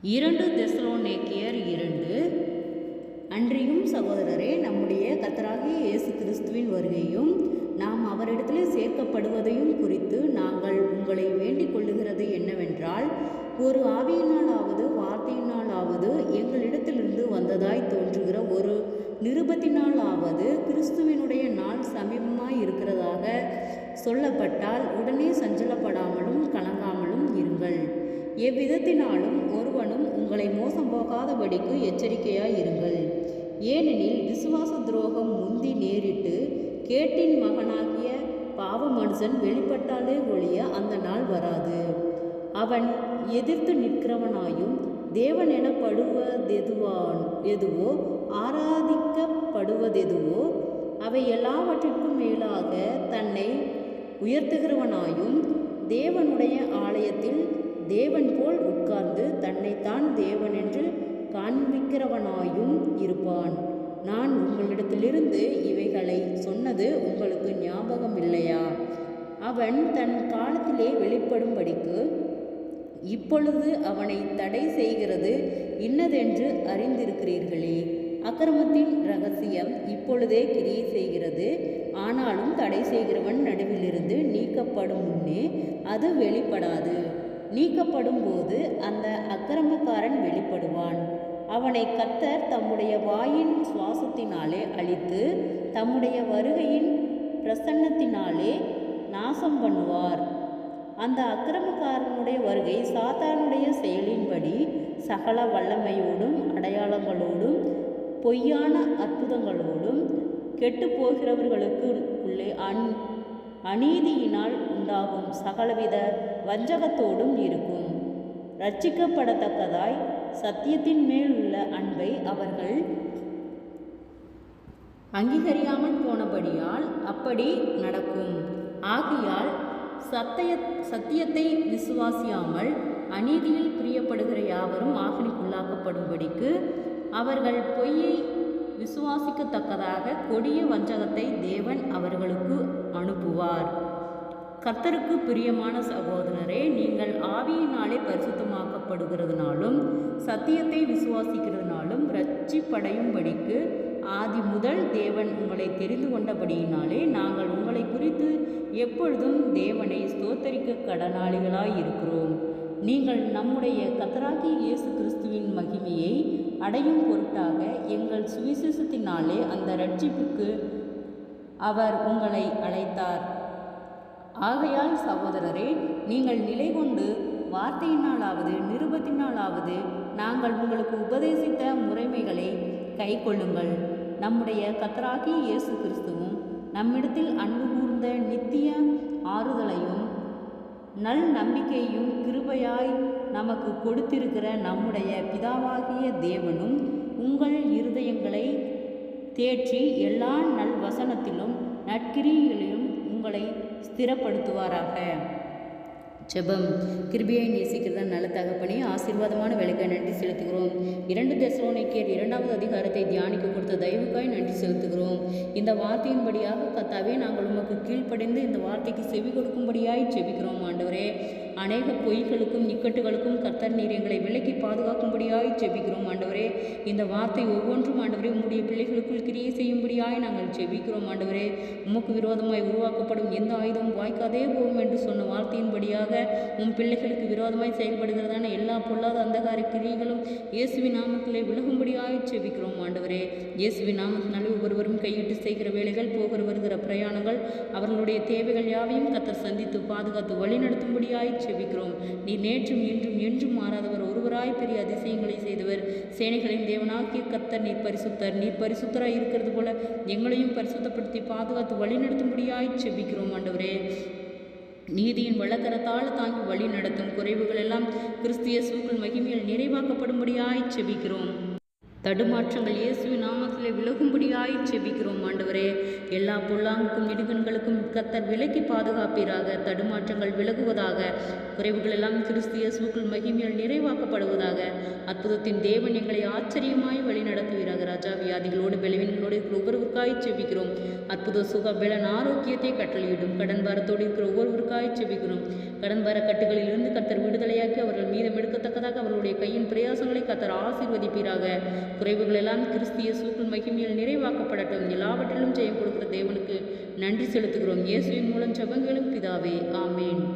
2 தெசலோனிக்கேயர் 2. அன்றியும் சகோதரரே, நம்முடைய கர்த்தராகிய இயேசு கிறிஸ்துவின் வருகையும் நாம் அவரிடத்திலே சேர்க்கப்படுவதையும் குறித்து நாங்கள் உங்களை வேண்டிக் கொள்ளுகிறது என்னவென்றால், ஒரு ஆவியினாலாவது வார்த்தையினாலாவது எங்களிடத்திலிருந்து வந்ததாய் தோன்றுகிற ஒரு நிருபத்தினாலாவது கிறிஸ்துவினுடைய நாள் சமீபமாய் இருக்கிறதாக சொல்லப்பட்டால் உடனே சஞ்சலப்படாமலும் கலங்காமலும் இருங்கள். எவ்விதத்தினாலும் ஒருவனும் உங்களை மோசம் போகாதபடிக்கு எச்சரிக்கையாய் இருங்கள். ஏனெனில் விசுவாச துரோகம் முந்தி நேரிட்டு கேட்டின் மகனாகிய பாவ மனுஷன் வெளிப்பட்டாலே ஒழிய அந்த நாள் வராது. அவன் எதிர்த்து நிற்கிறவனாயும் தேவன் எனப்படுவதெதுவோ ஆராதிக்கப்படுவதெதுவோ அவை எல்லாவற்றிற்கும் மேலாக தன்னை உயர்த்துகிறவனாயும் தேவனுடைய ஆலயத்தில் தேவன் போல் உட்கார்ந்து தன்னைத்தான் தேவன் என்று காண்பிக்கிறவனாயும் இருப்பான். நான் உங்களிடத்திலிருந்து இவைகளை சொன்னது உங்களுக்கு ஞாபகம் இல்லையா? அவன் தன் காலத்திலே வெளிப்படும்படிக்கு இப்பொழுது அவனை தடை செய்கிறது இன்னதென்று அறிந்திருக்கிறீர்களே. அக்கிரமத்தின் இரகசியம் இப்பொழுதே கிரியை செய்கிறது. ஆனாலும் தடை செய்கிறவன் நடுவிலிருந்து நீக்கப்படும் முன்னே அது வெளிப்படாது. நீக்கப்படும் போது அந்த அக்கிரமக்காரன் வெளிப்படுவான். அவனை கர்த்தர் தம்முடைய வாயின் சுவாசத்தினாலே அழித்து தம்முடைய வருகையின் பிரசன்னத்தினாலே நாசம் பண்ணுவார். அந்த அக்கிரமக்காரனுடைய வருகை சாத்தானுடைய செயலின்படி சகல வல்லமையோடும் அடையாளங்களோடும் பொய்யான அற்புதங்களோடும் கெட்டுப்போகிறவர்களுக்கு உள்ளே அநீதியினால் உண்டாகும் சகலவித வஞ்சகத்தோடும் இருக்கும். ரட்சிக்கப்படத்தக்கதாய் சத்தியத்தின் மேல் உள்ள அன்பை அவர்கள் அங்கீகரியாமல் போனபடியால் அப்படி நடக்கும். ஆகையால் சத்தியத்தை விசுவாசியாமல் அநீதியில் பிரியப்படுகிற யாவரும் ஆக்கினைக்குள்ளாக்கப்படும்படிக்கு அவர்கள் பொய்யை விசுவாசிக்கத்தக்கதாக கொடிய வஞ்சகத்தை தேவன் அவர்களுக்கு அனுப்புவார். கர்த்தருக்கு பிரியமான சகோதரரே, நீங்கள் ஆவியினாலே பரிசுத்தமாக்கப்படுகிறதுனாலும் சத்தியத்தை விசுவாசிக்கிறதுனாலும் இரட்சிப்படையும்படிக்கு ஆதி முதல் தேவன் உங்களை தெரிந்து கொண்டபடியினாலே நாங்கள் உங்களை குறித்து எப்பொழுதும் தேவனை ஸ்தோத்தரிக்க கடனாளிகளாய் இருக்கிறோம். நீங்கள் நம்முடைய கர்த்தராகிய இயேசு கிறிஸ்துவின் மகிமையை அடையும் பொருட்டாக எங்கள் சுவிசேஷத்தினாலே அந்த இரட்சிப்புக்கு அவர் உங்களை அழைத்தார். ஆகையால் சகோதரரே, நீங்கள் நிலை கொண்டு வார்த்தையினாலாவது நிருபத்தினாலாவது நாங்கள் உங்களுக்கு உபதேசித்த முறைமைகளை கை கொள்ளுங்கள். நம்முடைய கர்த்தராகிய இயேசு கிறிஸ்துவும் நம்மிடத்தில் அன்பு கூர்ந்த நித்திய ஆறுதலையும் நல் நம்பிக்கையும் கிருபையாய் நமக்கு கொடுத்திருக்கிற நம்முடைய பிதாவாகிய தேவனும் உங்கள் இருதயங்களை தேற்றி எல்லா நல் வசனத்திலும் நற்கிரிகளிலும் உங்களை ஸ்திரப்படுத்துவாராக. ஜெபம். கிருபையை நேசிக்கிறத நல்ல தகப்பனே, ஆசீர்வாதமான வேலைக்காய் நன்றி செலுத்துகிறோம். 2 தெசலோனிக்கேயர் 2வது அதிகாரத்தை தியானிக்க கொடுத்த தயவுக்காய் நன்றி செலுத்துகிறோம். இந்த வார்த்தையின்படியாக கர்த்தாவே நாங்கள் உமக்கு கீழ்ப்படைந்து இந்த வார்த்தைக்கு செவி கொடுக்கும்படியாய் ஜெபிக்கிறோம். ஆண்டவரே, அநேக பொய்களுக்கும் நிக்கட்டுகளுக்கும் கர்த்தர் நீர் எங்களை விலக்கி பாதுகாக்கும்படியாய் ஜெபிக்கிறோம். ஆண்டவரே, இந்த வார்த்தை ஒவ்வொன்றும் ஆண்டவரே உம்முடைய பிள்ளைகளுக்குள் கிரியை செய்யும்படியாய் நாங்கள் ஜெபிக்கிறோம். ஆண்டவரே, உமக்கு விரோதமாய் உருவாக்கப்படும் எந்த ஆயுதமும் வாய்க்காதே போகும் என்று சொன்ன வார்த்தையின்படியாக உம் பிள்ளைகளுக்கு விரோதமாய் செயல்படுகிறதான எல்லா பொல்லாத அந்தகார கிரியைகளும் இயேசுவின் நாமத்திலே விலகும்படியாய் ஜெபிக்கிறோம். ஆண்டவரே, இயேசுவின் நாமத்தினாலே ஒவ்வொருவரும் கையிட்டு செய்கிற வேலைகள், போகிற வருகிற பிரயாணங்கள், அவர்களுடைய தேவைகள் யாவையும் கர்த்தர் சந்தித்து பாதுகாத்து வழிநடத்தும்படியாய் ஜெபிக்கிறோம். நீ நேற்றும் இன்றும் என்றும் மாறாதவர், ஒருவராய் பெரிய அதிசயங்களை செய்தவர், சேனைகளின் தேவனாகிய கர்த்தர் நீர் பரிசுத்தர். நீர் பரிசுத்தராய் இருக்கிறது போல எங்களையும் பரிசுத்தப்படுத்தி பாதுகாத்து வழிநடத்தும்படியாய் ஜெபிக்கிறோம். ஆண்டவரே, நீதியின் வழக்கரத்தால் தாங்கி வழி நடத்தும் குறைவுகள் எல்லாம் கிறிஸ்து இயேசுவுக்குள் மகிமையில் நிறைவாக்கப்படும்படியாய் ஜெபிக்கிறோம். தடுமாற்றங்கள் இயேசுவின் நாமத்திலே விலகும்படியாய் செபிக்கிறோம் ஆண்டவரே. எல்லா பொல்லாங்குக்கும் இடுகண்களுக்கும் கர்த்தர் விலக்கி பாதுகாப்பீராக. தடுமாற்றங்கள் விலகுவதாக. குறைவுகள் எல்லாம் கிறிஸ்து இயேசுவுக்குள் மகிமையால் நிறைவாக்கப்படுவதாக. அற்புதத்தின் தேவன் எங்களை ஆச்சரியமாய் வழி நடத்துவீராக. ராஜா, வியாதிகளோடு பலவீனங்களோடு இருக்கிற ஒவ்வொருவருக்காய் செபிக்கிறோம். அற்புத சுக பலன் ஆரோக்கியத்தை கட்டளையிடும். கடன் பாரத்தோடு இருக்கிற ஒவ்வொருவருக்காய் செபிக்கிறோம். கடன் பார கட்டுகளிலிருந்து கர்த்தர் விடுதலையாக்கி அவர்கள் மீதம் எடுக்கத்தக்கதாக அவர்களுடைய கையின் பிரயாசங்களை கர்த்தர் ஆசீர்வதிப்பீராக. குறைவுகள் எல்லாம் கிறிஸ்து இயேசுவுக்குள் மகிமையில் நிறைவாக்கப்படட்டும். எல்லாவற்றிலும் ஜெயம் கொடுக்கிற தேவனுக்கு நன்றி செலுத்துகிறோம். இயேசுவின் மூலம் ஜெபங்களும் பிதாவே, ஆமேன்.